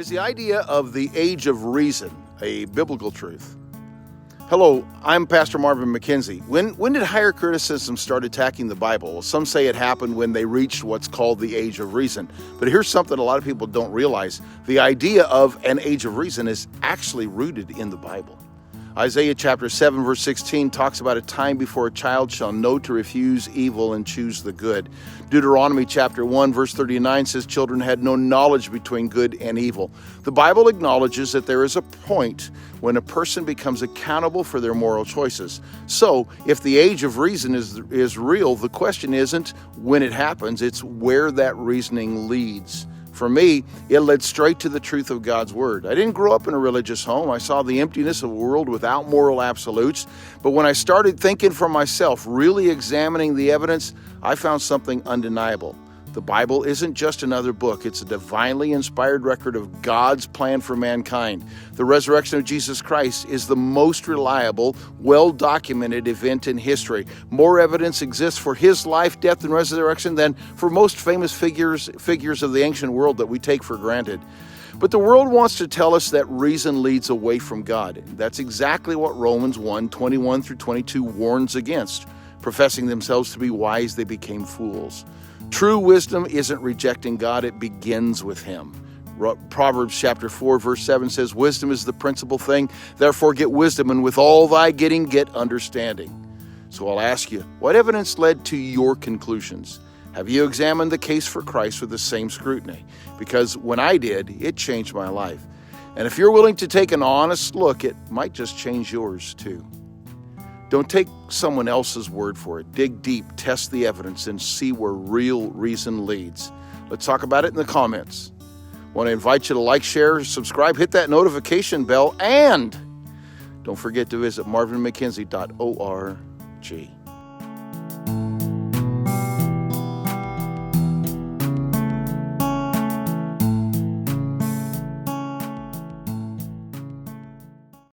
Is the idea of the age of reason a biblical truth? Hello, I'm Pastor Marvin McKenzie. When did higher criticism start attacking the Bible? Well, some say it happened when they reached what's called the age of reason. But here's something a lot of people don't realize. The idea of an age of reason is actually rooted in the Bible. Isaiah chapter 7 verse 16 talks about a time before a child shall know to refuse evil and choose the good. Deuteronomy chapter 1 verse 39 says children had no knowledge between good and evil. The Bible acknowledges that there is a point when a person becomes accountable for their moral choices. So if the age of reason is real, the question isn't when it happens, it's where that reasoning leads. For me, it led straight to the truth of God's Word. I didn't grow up in a religious home. I saw the emptiness of a world without moral absolutes. But when I started thinking for myself, really examining the evidence, I found something undeniable. The Bible isn't just another book. It's a divinely inspired record of God's plan for mankind. The resurrection of Jesus Christ is the most reliable, well-documented event in history. More evidence exists for his life, death, and resurrection than for most famous figures of the ancient world that we take for granted. But the world wants to tell us that reason leads away from God. That's exactly what Romans 1:21 through 22 warns against. Professing themselves to be wise, they became fools. True wisdom isn't rejecting God, it begins with him. Proverbs chapter 4 verse 7 says, wisdom is the principal thing, therefore get wisdom, and with all thy getting, get understanding. So I'll ask you, what evidence led to your conclusions? Have you examined the case for Christ with the same scrutiny? Because when I did, it changed my life. And if you're willing to take an honest look, it might just change yours too. Don't take someone else's word for it. Dig deep, test the evidence, and see where real reason leads. Let's talk about it in the comments. I want to invite you to like, share, subscribe, hit that notification bell, and don't forget to visit marvinmckenzie.org.